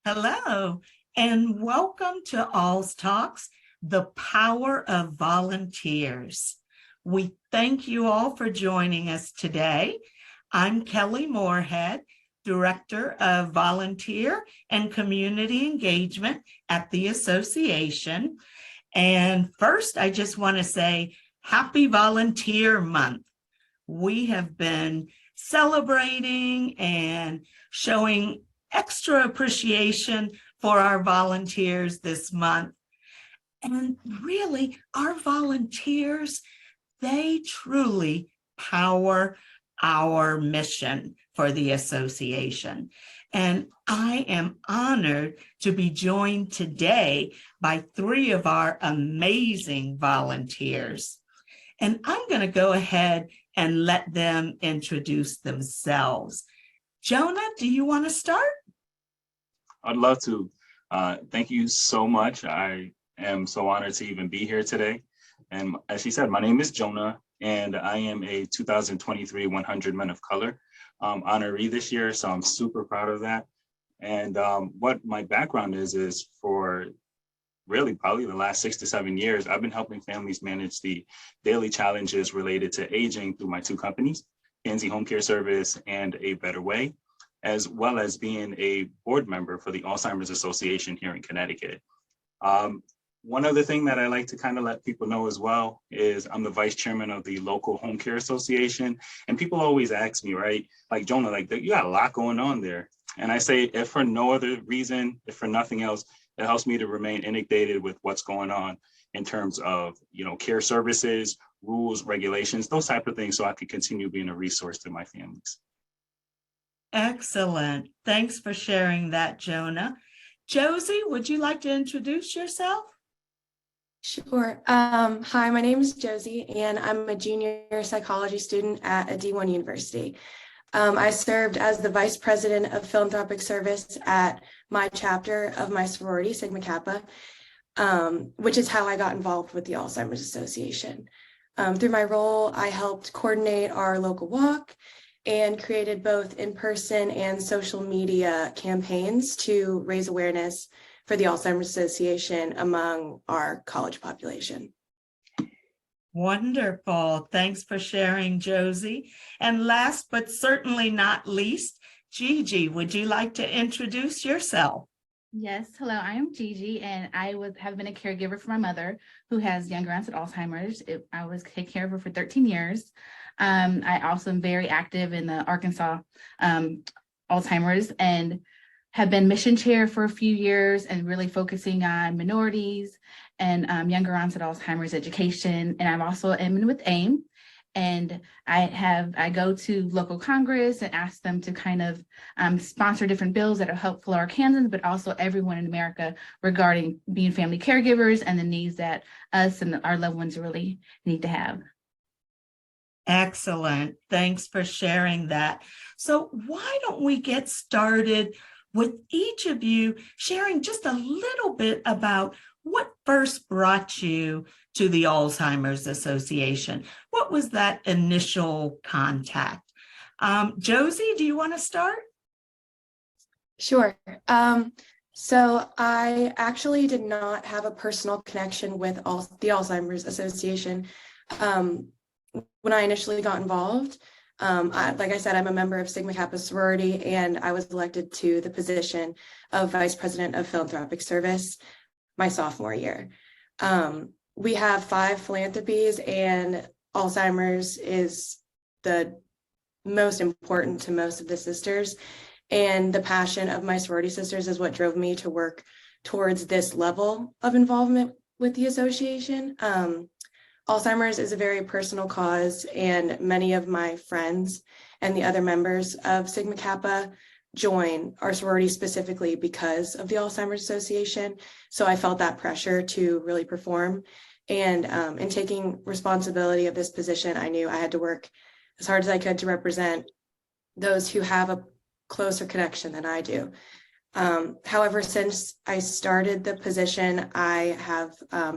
Hello, and welcome to ALZ Talks, the power of volunteers. We thank you all for joining us today. I'm Kelly Moorhead, Director of Volunteer and Community Engagement at the Association. And first, I just want to say Happy Volunteer Month. We have been celebrating and showing extra appreciation for our volunteers this month. And really, our volunteers, they truly power our mission for the association. And I am honored to be joined today by three of our amazing volunteers. And I'm going to go ahead and let them introduce themselves. Jonah, do you want to start? I'd love to. Thank you so much. I am so honored to even be here today. And as she said, my name is Jonah, and I am a 2023 100 Men of Color honoree this year. So I'm super proud of that. And what my background is for really probably the last 6 to 7 years, I've been helping families manage the daily challenges related to aging through my two companies, Pansy Home Care Service and A Better Way, as well as being a board member for the Alzheimer's Association here in Connecticut. One other thing that I like to kind of let people know as well is I'm the vice chairman of the local home care association. And people always ask me, right, like, Jonah, like, you got a lot going on there. And I say, if for no other reason, if for nothing else, it helps me to remain inundated with what's going on in terms of, care services, rules, regulations, those type of things, so I can continue being a resource to my families. Excellent. Thanks for sharing that, Jonah. Josie, would you like to introduce yourself? Sure. Hi, my name is Josie, and I'm a junior psychology student at a D1 university. I served as the vice president of philanthropic service at my chapter of my sorority, Sigma Kappa, which is how I got involved with the Alzheimer's Association. Through my role, I helped coordinate our local walk and created both in-person and social media campaigns to raise awareness for the Alzheimer's Association among our college population. Wonderful. Thanks for sharing, Josie. And last but certainly not least, Gigi, would you like to introduce yourself? Yes, hello, I am Gigi, and I have been a caregiver for my mother who has younger onset Alzheimer's. I was a caregiver for 13 years. I also am very active in the Arkansas Alzheimer's and have been mission chair for a few years and really focusing on minorities and younger onset Alzheimer's education. And I'm also am with AIM, and I go to local Congress and ask them to kind of sponsor different bills that are helpful to Arkansans, but also everyone in America regarding being family caregivers and the needs that us and our loved ones really need to have. Excellent. Thanks for sharing that. So why don't we get started with each of you sharing just a little bit about what first brought you to the Alzheimer's Association? What was that initial contact? Josie, do you want to start? Sure. So I actually did not have a personal connection with the Alzheimer's Association when I initially got involved. Like I said, I'm a member of Sigma Kappa sorority, and I was elected to the position of vice president of philanthropic service my sophomore year. We have 5 philanthropies, and Alzheimer's is the most important to most of the sisters. And the passion of my sorority sisters is what drove me to work towards this level of involvement with the association. Alzheimer's is a very personal cause, and many of my friends and the other members of Sigma Kappa join our sorority specifically because of the Alzheimer's Association. So I felt that pressure to really perform. And in taking responsibility of this position, I knew I had to work as hard as I could to represent those who have a closer connection than I do. However, since I started the position, I have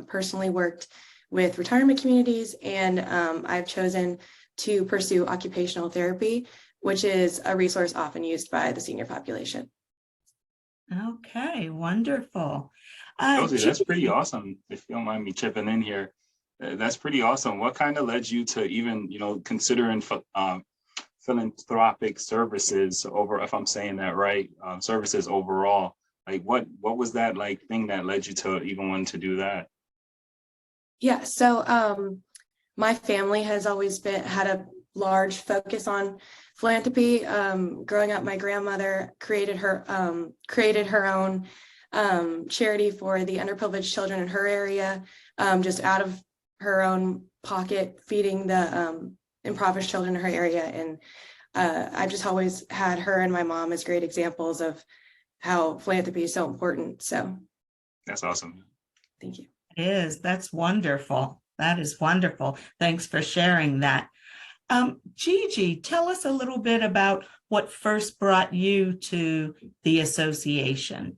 personally worked with retirement communities, and I've chosen to pursue occupational therapy, which is a resource often used by the senior population. Okay, wonderful. Josie, that's pretty Judy, awesome. If you don't mind me chipping in here, that's pretty awesome. What kind of led you to even, considering philanthropic services over, if I'm saying that right, services overall? Like, what was that like thing that led you to even want to do that? Yeah, so my family has always had a large focus on philanthropy. Growing up, my grandmother created her own charity for the underprivileged children in her area, just out of her own pocket, feeding the impoverished children in her area. And I've just always had her and my mom as great examples of how philanthropy is so important. So That's awesome. thank you. that's wonderful. That is wonderful. Thanks for sharing that. Gigi, tell us a little bit about what first brought you to the association.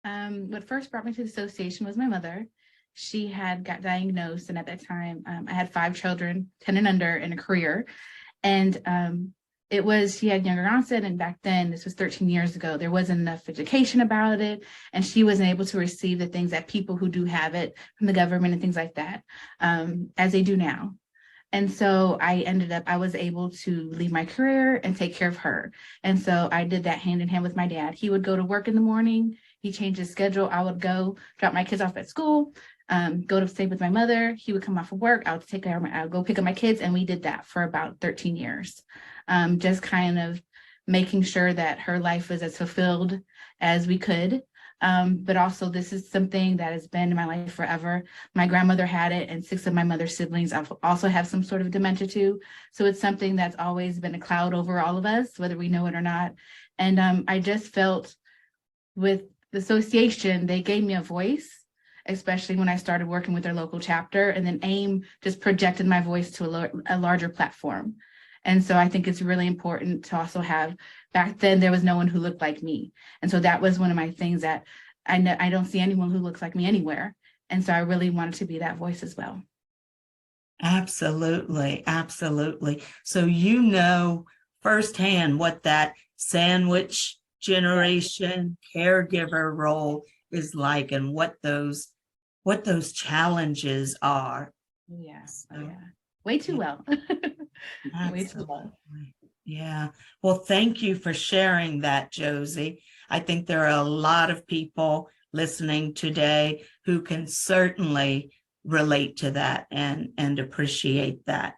What first brought me to the association was my mother. She had got diagnosed, and at that time, I had 5 children, 10 and under, in a career. And she had younger onset, and back then, this was 13 years ago, there wasn't enough education about it, and she wasn't able to receive the things that people who do have it from the government and things like that, as they do now. And so I was able to leave my career and take care of her. And so I did that hand in hand with my dad. He would go to work in the morning. He changed his schedule. I would go drop my kids off at school, go to stay with my mother. He would come off of work. I would go pick up my kids. And we did that for about 13 years. Just kind of making sure that her life was as fulfilled as we could. But also, this is something that has been in my life forever. My grandmother had it, and 6 of my mother's siblings also have some sort of dementia too. So it's something that's always been a cloud over all of us, whether we know it or not. And I just felt with the association, they gave me a voice, especially when I started working with their local chapter, and then AIM just projected my voice to a larger platform. And so I think it's really important to also have, back then there was no one who looked like me. And so that was one of my things that I don't see anyone who looks like me anywhere. And so I really wanted to be that voice as well. Absolutely, absolutely. So you know firsthand what that sandwich generation caregiver role is like and what those challenges are. Yes. Oh, yeah. Way too well. Way too well. Absolutely. Yeah. Well, thank you for sharing that, Josie. I think there are a lot of people listening today who can certainly relate to that and appreciate that.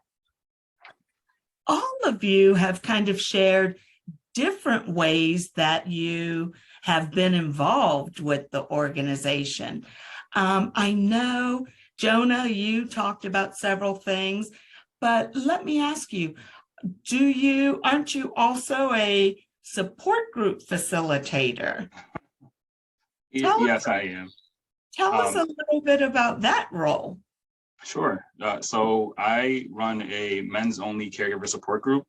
All of you have kind of shared different ways that you have been involved with the organization. I know, Jonah, you talked about several things, but let me ask you, aren't you also a support group facilitator? Yes, I am. Tell us a little bit about that role. Sure. So I run a men's only caregiver support group.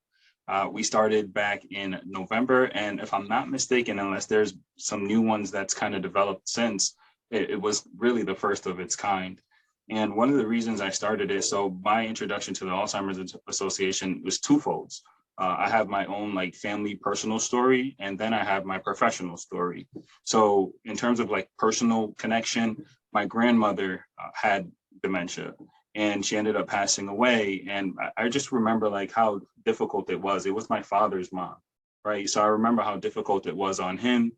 We started back in November, and if I'm not mistaken, unless there's some new ones that's kind of developed since, it was really the first of its kind. And one of the reasons I started it, so my introduction to the Alzheimer's Association was twofold. I have my own like family personal story, and then I have my professional story. So in terms of like personal connection, my grandmother had dementia, and she ended up passing away. And I just remember like how difficult it was. It was my father's mom, right? So I remember how difficult it was on him.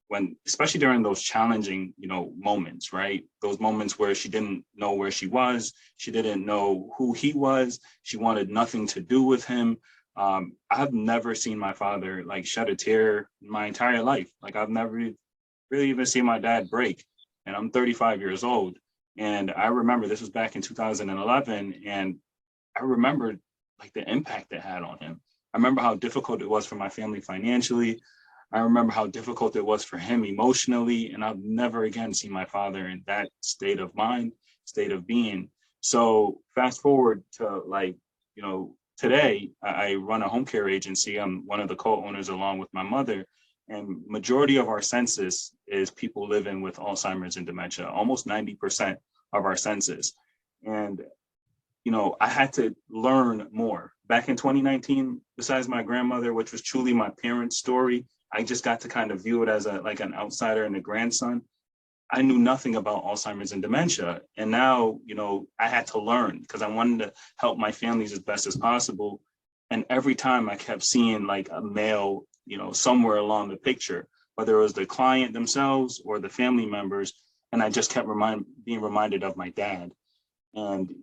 When, especially during those challenging, moments, right? Those moments where she didn't know where she was, she didn't know who he was, she wanted nothing to do with him. I've never seen my father like shed a tear in my entire life. Like I've never really even seen my dad break, and I'm 35 years old. And I remember this was back in 2011, and I remember like the impact it had on him. I remember how difficult it was for my family financially. I remember how difficult it was for him emotionally, and I've never again seen my father in that state of mind, state of being. So fast forward to like, today I run a home care agency. I'm one of the co-owners along with my mother, and majority of our census is people living with Alzheimer's and dementia, almost 90% of our census. And I had to learn more. Back in 2019, besides my grandmother, which was truly my parents' story, I just got to kind of view it as like an outsider and a grandson. I knew nothing about Alzheimer's and dementia. And now, I had to learn because I wanted to help my families as best as possible. And every time I kept seeing like a male, somewhere along the picture, whether it was the client themselves or the family members. And I just kept being reminded of my dad. And,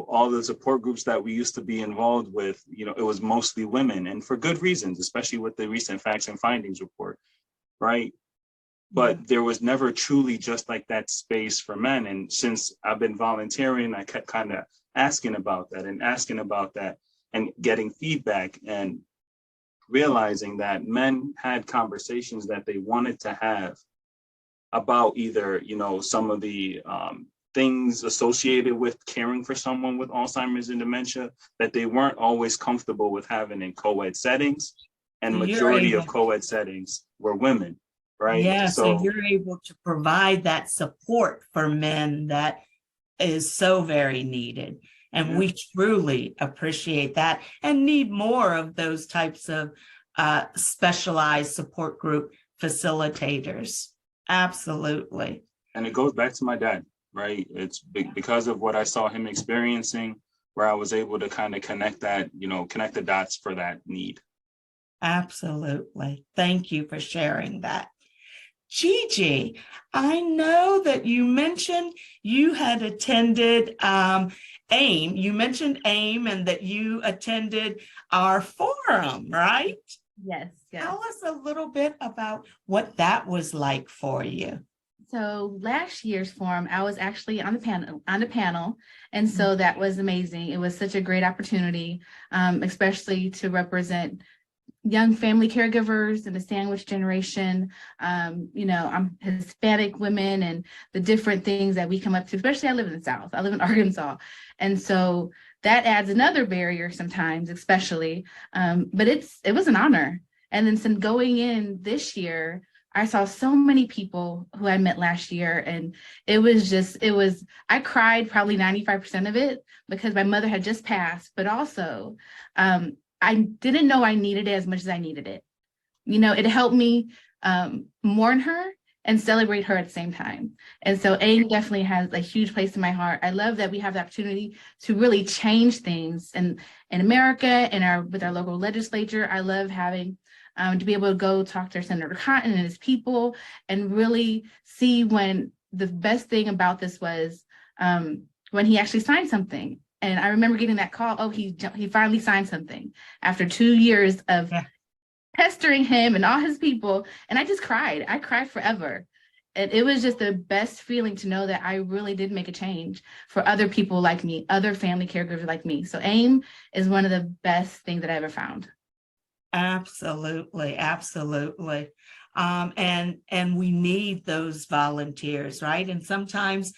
all the support groups that we used to be involved with, it was mostly women, and for good reasons, especially with the recent facts and findings report, right? But there was never truly just like that space for men. And since I've been volunteering, I kept kind of asking about that and getting feedback and realizing that men had conversations that they wanted to have about either, some of the things associated with caring for someone with Alzheimer's and dementia that they weren't always comfortable with having in co-ed settings. And majority of co-ed settings were women. Right. Yeah, so you're able to provide that support for men that is so very needed. And we truly appreciate that and need more of those types of specialized support group facilitators. Absolutely. And it goes back to my dad, right? It's because of what I saw him experiencing, where I was able to kind of connect the dots for that need. Absolutely. Thank you for sharing that. Gigi, I know that you mentioned you had attended AIM. You mentioned AIM and that you attended our forum, right? Yes. Tell us a little bit about what that was like for you. So last year's forum, I was actually on the panel. And so that was amazing. It was such a great opportunity, especially to represent young family caregivers and the sandwich generation, I'm Hispanic women and the different things that we come up to, especially I live in the South, I live in Arkansas. And so that adds another barrier sometimes, especially, but it was an honor. And then going in this year, I saw so many people who I met last year, and I cried probably 95% of it because my mother had just passed, but also, I didn't know I needed it as much as I needed it. It helped me mourn her and celebrate her at the same time. And so AIM definitely has a huge place in my heart. I love that we have the opportunity to really change things in America and with our local legislature. I love having to be able to go talk to Senator Cotton and his people and really see when the best thing about this was when he actually signed something. And I remember getting that call, oh, he finally signed something after 2 years of pestering him and all his people. And I just cried. I cried forever. And it was just the best feeling to know that I really did make a change for other people like me, other family caregivers like me. So AIM is one of the best things that I ever found. Absolutely. Absolutely. And we need those volunteers, right? And sometimes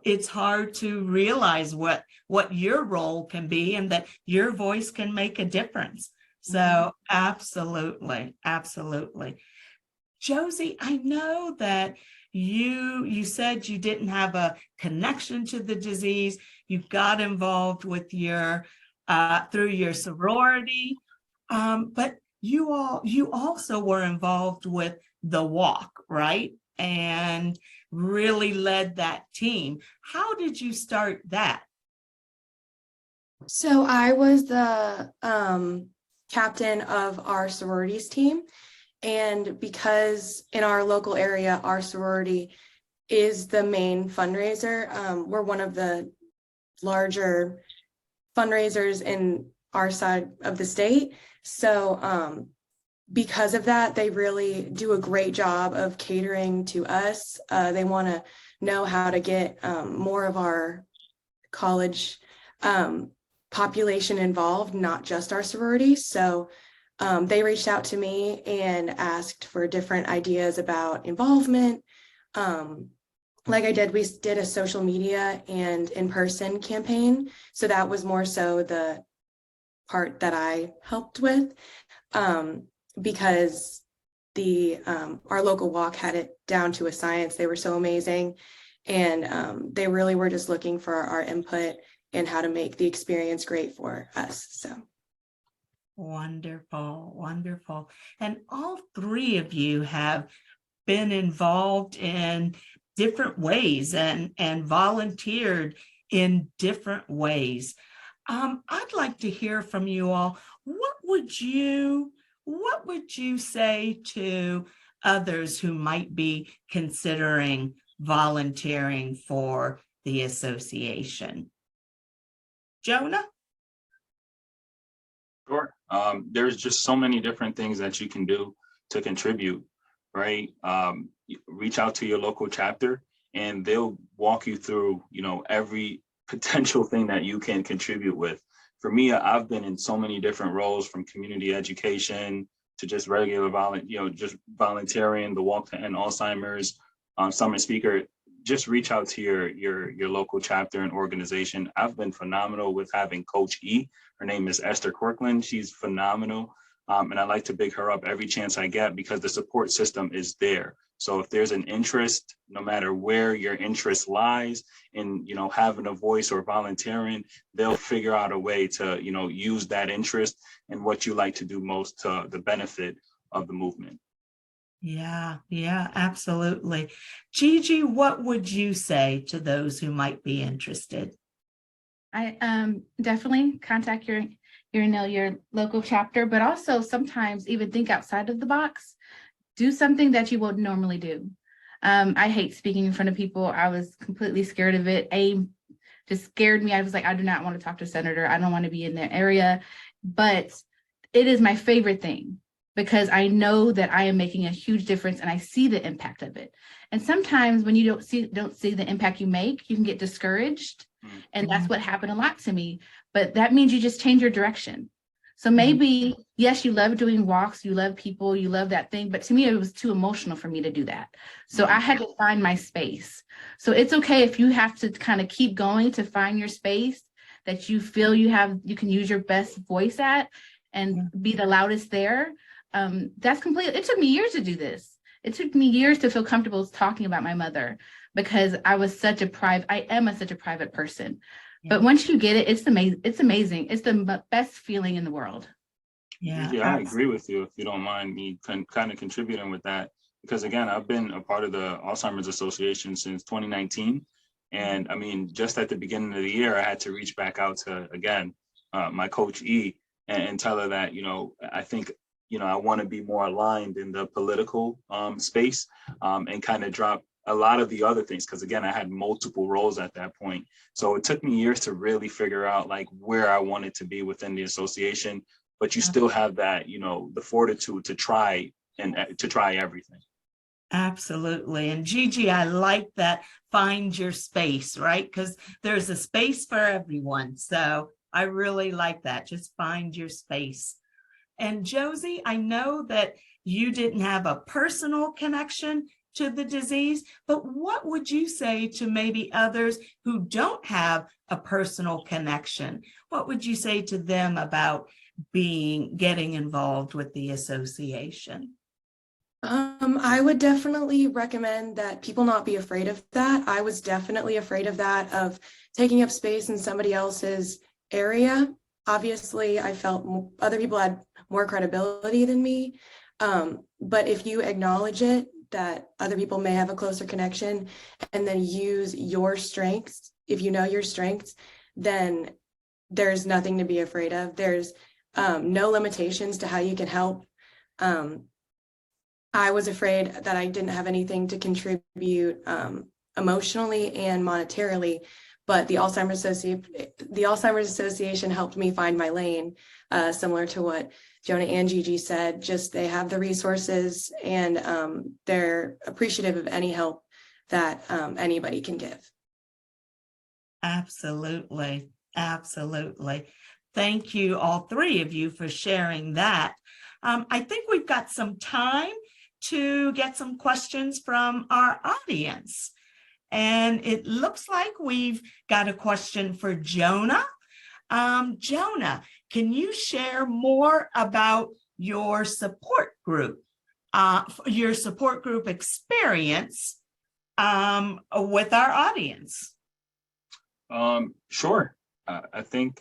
it's hard to realize what your role can be and that your voice can make a difference. So absolutely. Josie, I know that you said you didn't have a connection to the disease. You got involved with through your sorority, but you also were involved with the walk, right? And really led that team. How did you start that? So I was the captain of our sororities team. And because in our local area, our sorority is the main fundraiser, we're one of the larger fundraisers in our side of the state. So because of that, they really do a great job of catering to us. They want to know how to get more of our college population involved, not just our sorority. So they reached out to me and asked for different ideas about involvement. Like I did, we did a social media and in-person campaign. So that was more so the part that I helped with. Because our local walk had it down to a science. They were so amazing, and they really were just looking for our input and how to make the experience great for us. So Wonderful, wonderful. And all three of you have been involved in different ways and volunteered in different ways. I'd like to hear from you all. What would you say to others who might be considering volunteering for the association? Jonah? Sure. There's just so many different things that you can do to contribute, right? Reach out to your local chapter and they'll walk you through, every potential thing that you can contribute with. For me, I've been in so many different roles, from community education to just regular just volunteering, the Walk to End Alzheimer's, summer speaker. Just reach out to your local chapter and organization. I've been phenomenal with having Coach E. Her name is Esther Corkland. She's phenomenal. And I like to big her up every chance I get because the support system is there. So if there's an interest, no matter where your interest lies in, having a voice or volunteering, they'll figure out a way to, use that interest and what you like to do most to the benefit of the movement. Yeah, absolutely. Gigi, what would you say to those who might be interested? I definitely contact your local chapter, but also sometimes even think outside of the box. Do something that you wouldn't normally do. I hate speaking in front of people. I was completely scared of it. Just scared me. I was like, I do not want to talk to a senator. I don't want to be in their area, but it is my favorite thing because I know that I am making a huge difference and I see the impact of it. And sometimes when you don't see the impact you make, you can get discouraged. And that's what happened a lot to me. But that means you just change your direction. So maybe, yes, you love doing walks, you love people, you love that thing, but to me, it was too emotional for me to do that. So I had to find my space. So it's okay if you have to kind of keep going to find your space that you feel you can use your best voice at and be the loudest there. That's completely, it took me years to do this. It took me years to feel comfortable talking about my mother because I am such a private person. But once you get it, it's amazing. It's the best feeling in the world. Yeah, I agree with you. If you don't mind me kind of contributing with that, because again, I've been a part of the Alzheimer's Association since 2019. And I mean, just at the beginning of the year, I had to reach back out to, again, my coach E and tell her that, I think, I want to be more aligned in the political space and kind of drop a lot of the other things, because again, I had multiple roles at that point. So it took me years to really figure out like where I wanted to be within the association, but you still have that, the fortitude to try everything. Absolutely. And Gigi, I like that. Find your space, right? Because there's a space for everyone. So I really like that. Just find your space. And Josie, I know that you didn't have a personal connection to the disease, but what would you say to maybe others who don't have a personal connection? What would you say to them about getting involved with the association? I would definitely recommend that people not be afraid of that. I was definitely afraid of that, of taking up space in somebody else's area. Obviously, I felt other people had more credibility than me. But if you acknowledge it, that other people may have a closer connection, and then use your strengths. If you know your strengths, then there's nothing to be afraid of. There's no limitations to how you can help. I was afraid that I didn't have anything to contribute emotionally and monetarily, but the Alzheimer's Association helped me find my lane, similar to what Jonah and Gigi said. Just they have the resources and they're appreciative of any help that anybody can give. Absolutely. Absolutely. Thank you, all three of you, for sharing that. I think we've got some time to get some questions from our audience. And it looks like we've got a question for Jonah. Jonah, can you share more about your support group experience with our audience? Sure. I think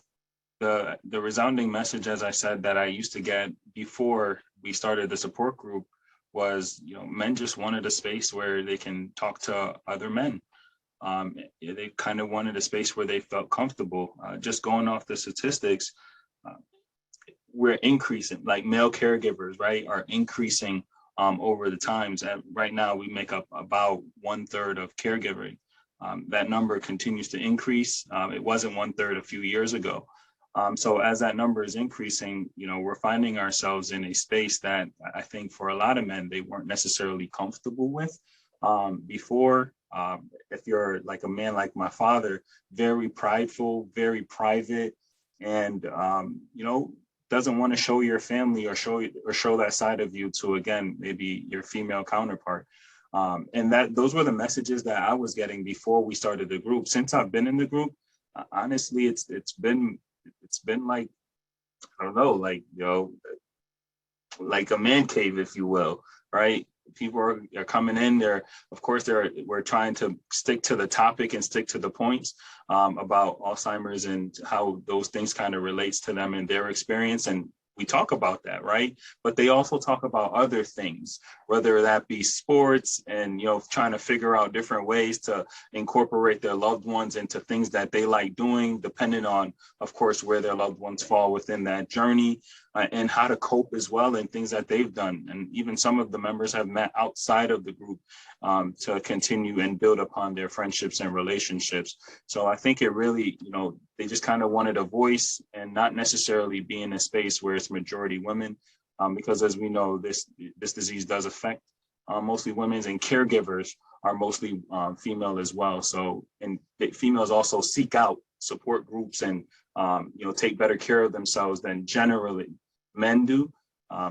the resounding message, as I said, that I used to get before we started the support group was, men just wanted a space where they can talk to other men. They kind of wanted a space where they felt comfortable. Just going off the statistics, we're increasing, like male caregivers, right, are increasing over the times. And right now, we make up about 1/3 of caregiving. That number continues to increase. It wasn't 1/3 a few years ago. So as that number is increasing, we're finding ourselves in a space that I think for a lot of men, they weren't necessarily comfortable with before. If you're like a man like my father, very prideful, very private, and doesn't want to show your family or show that side of you to, again, maybe your female counterpart. And those were the messages that I was getting before we started the group. Since I've been in the group, honestly, it's been like, I don't know, like a man cave, if you will, right? People are coming in there. Of course, we're trying to stick to the topic and stick to the points about Alzheimer's and how those things kind of relates to them and their experience. And we talk about that, right? But they also talk about other things, whether that be sports and, trying to figure out different ways to incorporate their loved ones into things that they like doing, depending on, of course, where their loved ones fall within that journey, and how to cope as well, and things that they've done. And even some of the members have met outside of the group to continue and build upon their friendships and relationships. So I think it really, they just kind of wanted a voice and not necessarily be in a space where it's majority women, because as we know, this disease does affect mostly women, and caregivers are mostly female as well. So, and females also seek out support groups and, take better care of themselves than generally men do.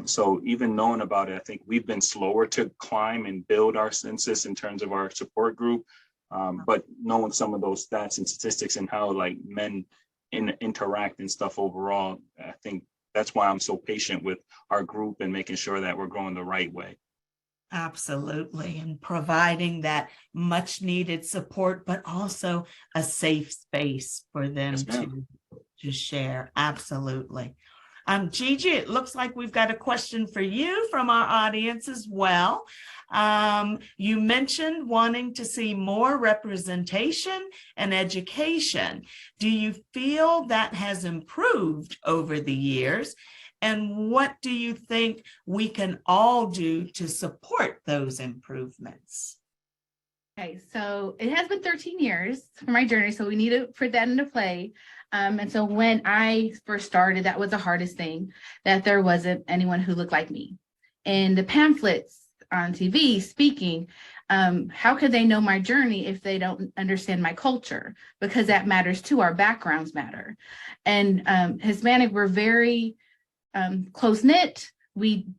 So even knowing about it, I think we've been slower to climb and build our census in terms of our support group. But knowing some of those stats and statistics and how like men interact and stuff overall, I think that's why I'm so patient with our group and making sure that we're growing the right way. Absolutely. And providing that much needed support, but also a safe space for them to share. Absolutely. Gigi, it looks like we've got a question for you from our audience as well. You mentioned wanting to see more representation and education. Do you feel that has improved over the years? And what do you think we can all do to support those improvements? Okay, so it has been 13 years for my journey, so we need to put that into play. And so when I first started, that was the hardest thing, that there wasn't anyone who looked like me. And the pamphlets on TV speaking, how could they know my journey if they don't understand my culture? Because that matters too, our backgrounds matter. And Hispanic, we're very close-knit.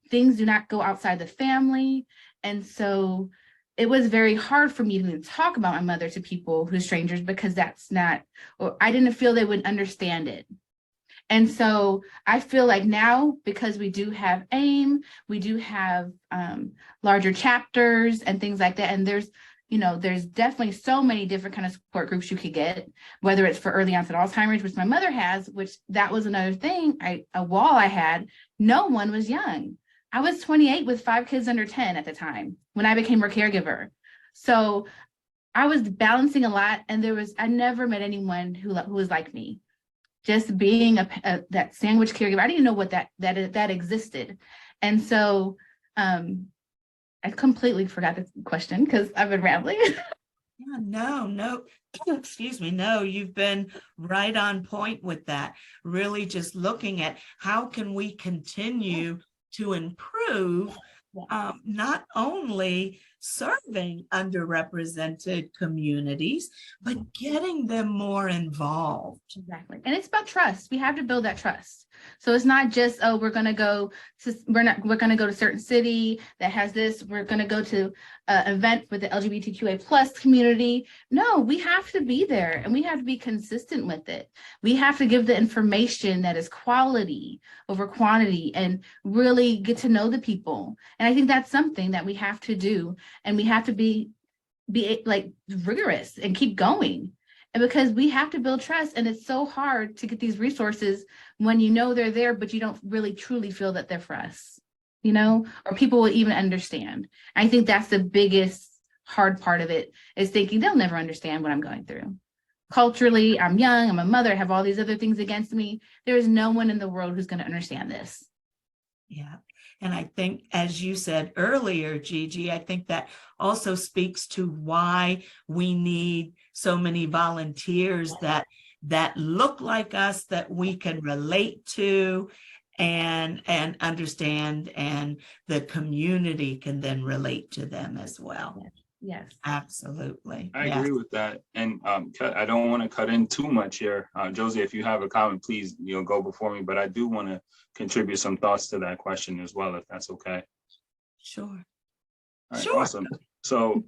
Things do not go outside the family. And so it was very hard for me to even talk about my mother to people who are strangers, because I didn't feel they would understand it. And so I feel like now, because we do have AIM, we do have larger chapters and things like that. And there's definitely so many different kind of support groups you could get, whether it's for early onset Alzheimer's, which my mother has, which that was another thing, a wall I had. No one was young. I was 28 with 5 kids under 10 at the time when I became her caregiver. So I was balancing a lot, and I never met anyone who was like me. Just being that sandwich caregiver, I didn't know what that existed. And so I completely forgot the question because I've been rambling. Yeah, no, excuse me. No, you've been right on point with that. Really just looking at how can we continue to improve not only serving underrepresented communities, but getting them more involved. Exactly. And it's about trust. We have to build that trust. So it's not just, we're going to go to a certain city that has this, we're going to go to an event with the LGBTQA plus community. No, we have to be there, and we have to be consistent with it. We have to give the information that is quality over quantity and really get to know the people. And I think that's something that we have to do, and we have to be like rigorous and keep going. And because we have to build trust, and it's so hard to get these resources when you know they're there, but you don't really truly feel that they're for us, or people will even understand. I think that's the biggest hard part of it, is thinking they'll never understand what I'm going through. Culturally, I'm young, I'm a mother, I have all these other things against me. There is no one in the world who's going to understand this. Yeah. And I think, as you said earlier, Gigi, I think that also speaks to why we need so many volunteers that look like us, that we can relate to and understand, and the community can then relate to them as well. Yes. Absolutely. I Yes. agree with that. And I don't want to cut in too much here. Josie, if you have a comment, please, go before me, but I do want to contribute some thoughts to that question as well, if that's okay. Sure. All right, Sure. awesome. So,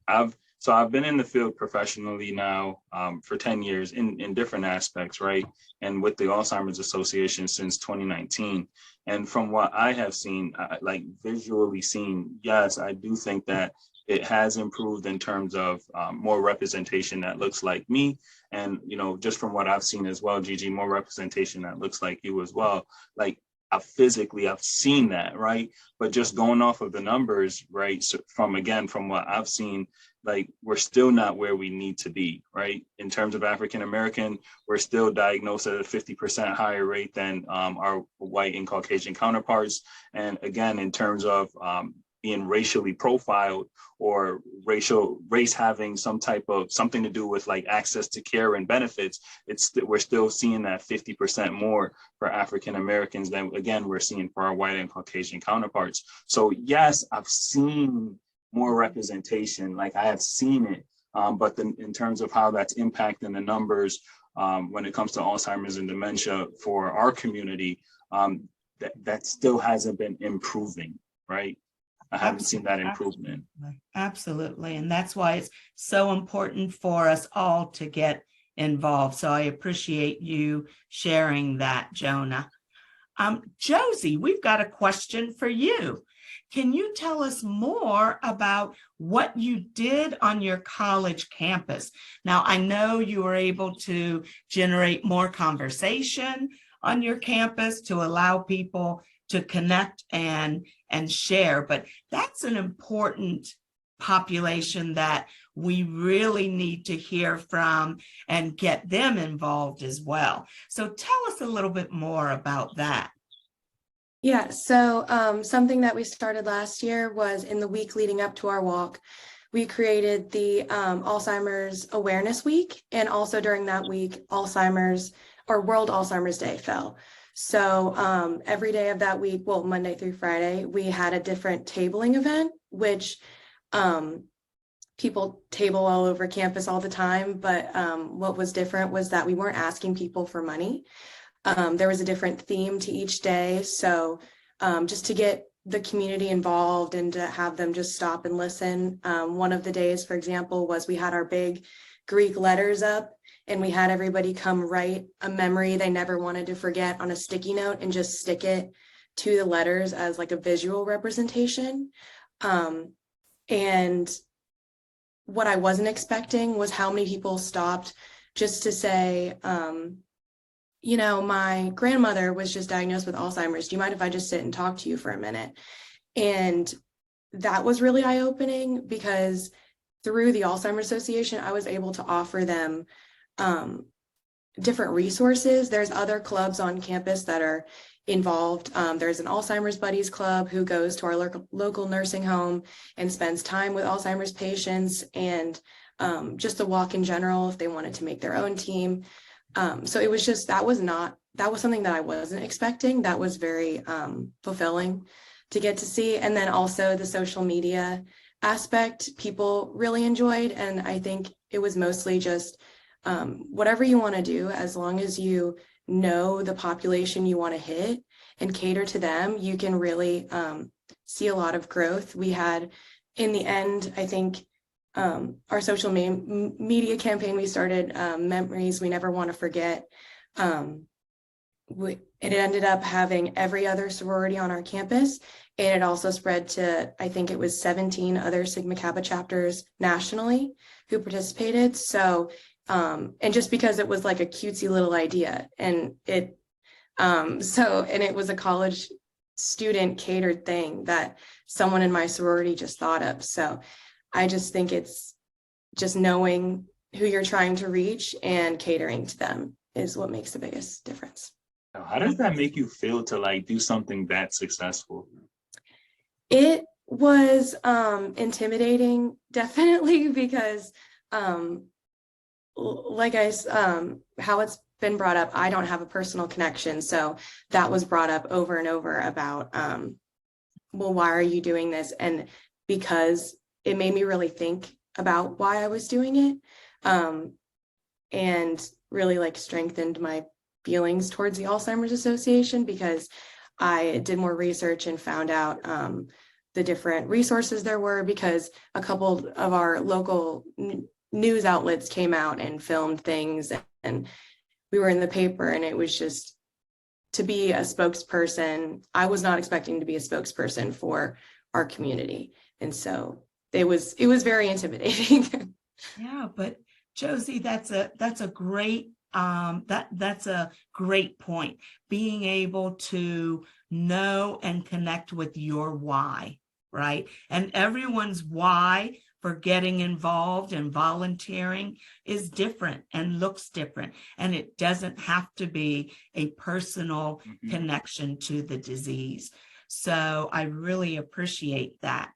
I've been in the field professionally now for 10 years in different aspects, right? And with the Alzheimer's Association since 2019. And from what I have seen, like visually seen, yes, I do think that it has improved in terms of more representation that looks like me. And, just from what I've seen as well, Gigi, more representation that looks like you as well. Like I've seen that, right? But just going off of the numbers, right? So from what I've seen, like we're still not where we need to be, right? In terms of African American, we're still diagnosed at a 50% higher rate than our white and Caucasian counterparts. And again, in terms of being racially profiled or race having something to do with like access to care and benefits, we're still seeing that 50% more for African Americans than again we're seeing for our white and Caucasian counterparts. So yes, I've seen more representation, like I have seen it, but in terms of how that's impacting the numbers when it comes to Alzheimer's and dementia for our community, that still hasn't been improving, right? I haven't seen that improvement. Absolutely. And that's why it's so important for us all to get involved. So I appreciate you sharing that, Jonah. Josie, we've got a question for you. Can you tell us more about what you did on your college campus? Now, I know you were able to generate more conversation on your campus to allow people to connect and share, but that's an important population that we really need to hear from and get them involved as well. So tell us a little bit more about that. Yeah, so something that we started last year was in the week leading up to our walk, we created the Alzheimer's Awareness Week, and also during that week, World Alzheimer's Day fell. So every day of that week, well, Monday through Friday, we had a different tabling event, which people table all over campus all the time. But what was different was that we weren't asking people for money. There was a different theme to each day. So just to get the community involved and to have them just stop and listen. One of the days, for example, was we had our big Greek letters up, and we had everybody come write a memory they never wanted to forget on a sticky note and just stick it to the letters as like a visual representation. And what I wasn't expecting was how many people stopped just to say, my grandmother was just diagnosed with Alzheimer's. Do you mind if I just sit and talk to you for a minute? And that was really eye-opening, because through the Alzheimer's Association, I was able to offer them different resources. There's other clubs on campus that are involved. There's an Alzheimer's Buddies Club who goes to our local nursing home and spends time with Alzheimer's patients, and just the walk in general if they wanted to make their own team. So it was just, that was something that I wasn't expecting. That was very fulfilling to get to see. And then also the social media aspect, people really enjoyed. And I think it was mostly just whatever you want to do, as long as you know the population you want to hit and cater to them, you can really see a lot of growth. We had, in the end, I think, our social media campaign, we started Memories We Never Want to Forget. It ended up having every other sorority on our campus, and it also spread to, I think it was 17 other Sigma Kappa chapters nationally who participated. So And just because it was like a cutesy little idea, and it was a college student catered thing that someone in my sorority just thought of. So I just think it's just knowing who you're trying to reach and catering to them is what makes the biggest difference. How does that make you feel to like do something that successful? It was intimidating, definitely, because how it's been brought up, I don't have a personal connection. So that was brought up over and over about, well, why are you doing this? And because it made me really think about why I was doing it, and really like strengthened my feelings towards the Alzheimer's Association, because I did more research and found out the different resources there were, because a couple of our local news outlets came out and filmed things, and we were in the paper, and it was just to be a spokesperson. I was not expecting to be a spokesperson for our community. And so it was very intimidating. Yeah, but Josie, that's a great that's a great point. Being able to know and connect with your why, right? And everyone's why for getting involved and volunteering is different and looks different. And it doesn't have to be a personal connection to the disease. So I really appreciate that.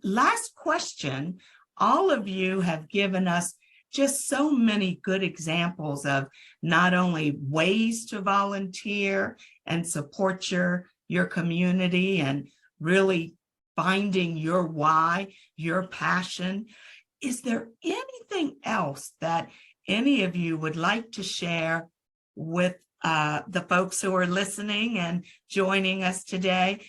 Last question. All of you have given us just so many good examples of not only ways to volunteer and support your community and really finding your why, your passion. Is there anything else that any of you would like to share with the folks who are listening and joining us today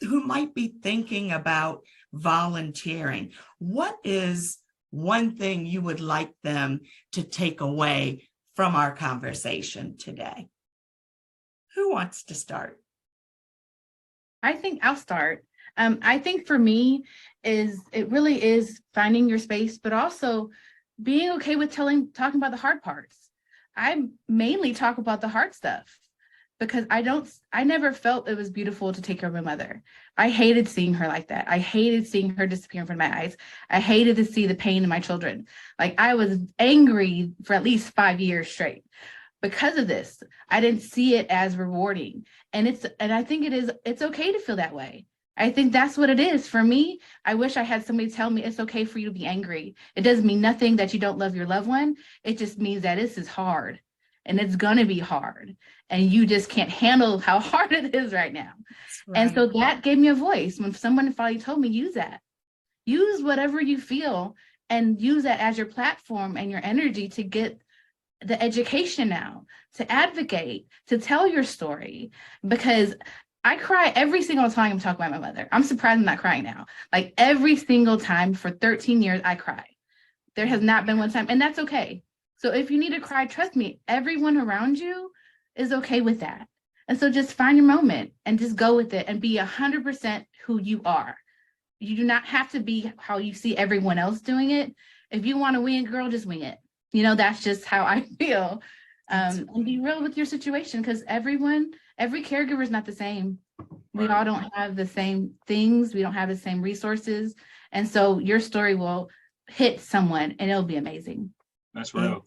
who might be thinking about volunteering? What is one thing you would like them to take away from our conversation today? Who wants to start? I think I'll start. I think for me it really is finding your space, but also being okay with talking about the hard parts. I mainly talk about the hard stuff because I never felt it was beautiful to take care of my mother. I hated seeing her like that. I hated seeing her disappear in front of my eyes. I hated to see the pain in my children. Like, I was angry for at least 5 years straight. Because of this, I didn't see it as rewarding. And I think it's okay to feel that way. I think that's what it is. For me, I wish I had somebody tell me it's okay for you to be angry. It doesn't mean nothing that you don't love your loved one. It just means that this is hard and it's gonna be hard. And you just can't handle how hard it is right now. Right. And so that gave me a voice. When someone finally told me, use that. Use whatever you feel and use that as your platform and your energy to get the education out, to advocate, to tell your story. Because I cry every single time I'm talking about my mother. I'm surprised I'm not crying now. Like, every single time for 13 years, I cry. There has not been one time, and that's okay. So if you need to cry, trust me, everyone around you is okay with that. And so just find your moment and just go with it and be 100% who you are. You do not have to be how you see everyone else doing it. If you want to wing it, girl, just wing it. That's just how I feel. And be real with your situation, because every caregiver is not the same. We all don't have the same things. We don't have the same resources. And so your story will hit someone and it'll be amazing. That's real.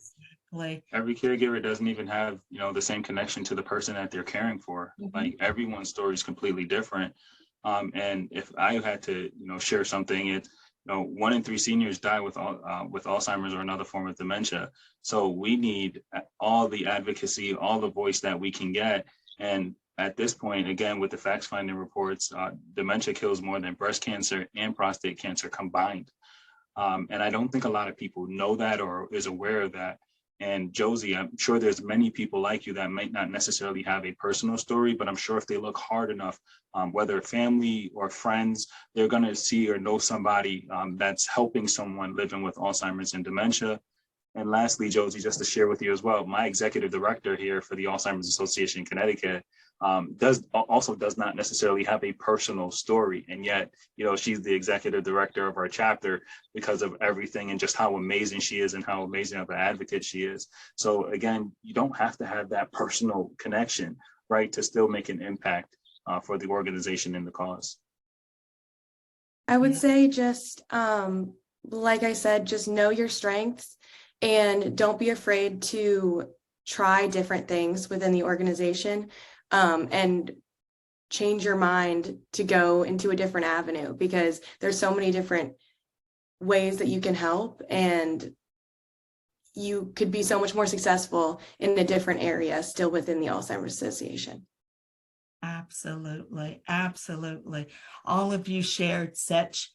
Exactly. Every caregiver doesn't even have, the same connection to the person that they're caring for. Like, everyone's story is completely different. And if I had to, share something, it's, 1 in 3 seniors die with Alzheimer's or another form of dementia. So we need all the advocacy, all the voice that we can get. And at this point, again, with the facts finding reports, dementia kills more than breast cancer and prostate cancer combined. And I don't think a lot of people know that or is aware of that. And Josie, I'm sure there's many people like you that might not necessarily have a personal story, but I'm sure if they look hard enough, whether family or friends, they're going to see or know somebody that's helping someone living with Alzheimer's and dementia. And lastly, Josie, just to share with you as well, my executive director here for the Alzheimer's Association in Connecticut, does not necessarily have a personal story. And yet, she's the executive director of our chapter because of everything and just how amazing she is and how amazing of an advocate she is. So again, you don't have to have that personal connection, right, to still make an impact for the organization and the cause. I would Yeah. say just, like I said, just know your strengths and don't be afraid to try different things within the organization, and change your mind to go into a different avenue, because there's so many different ways that you can help, and you could be so much more successful in a different area still within the Alzheimer's Association. Absolutely. Absolutely. All of you shared such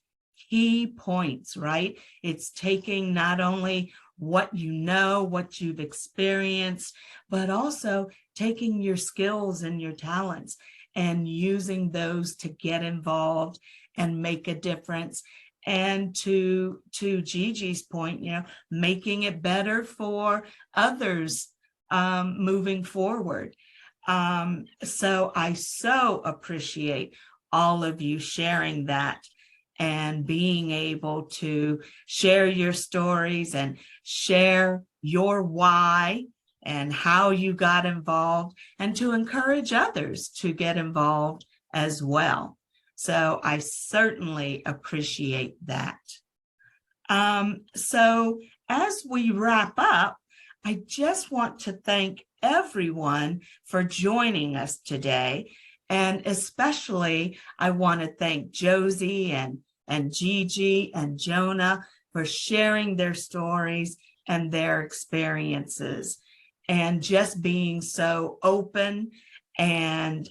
key points, right? It's taking not only what you know, what you've experienced, but also taking your skills and your talents and using those to get involved and make a difference. And to Gigi's point, making it better for others moving forward. So I so appreciate all of you sharing that and being able to share your stories and share your why and how you got involved, and to encourage others to get involved as well. So I certainly appreciate that. So as we wrap up, I just want to thank everyone for joining us today. And especially, I want to thank Josie and Gigi and Jonah for sharing their stories and their experiences, and just being so open and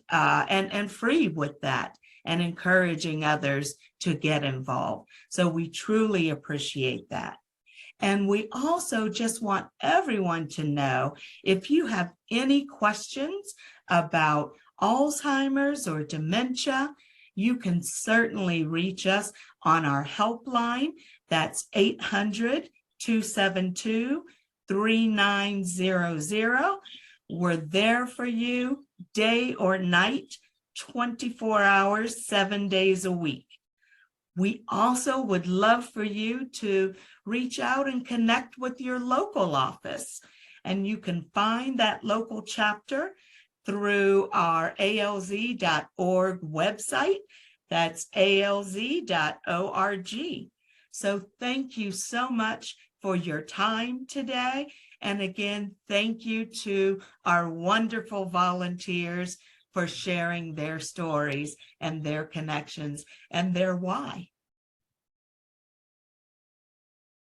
free with that, and encouraging others to get involved. So we truly appreciate that. And we also just want everyone to know, if you have any questions about Alzheimer's or dementia, you can certainly reach us on our helpline. That's 800-272-3900. We're there for you day or night, 24 hours, 7 days a week. We also would love for you to reach out and connect with your local office. And you can find that local chapter through our alz.org website. That's alz.org. So thank you so much for your time today. And again, thank you to our wonderful volunteers for sharing their stories and their connections and their why.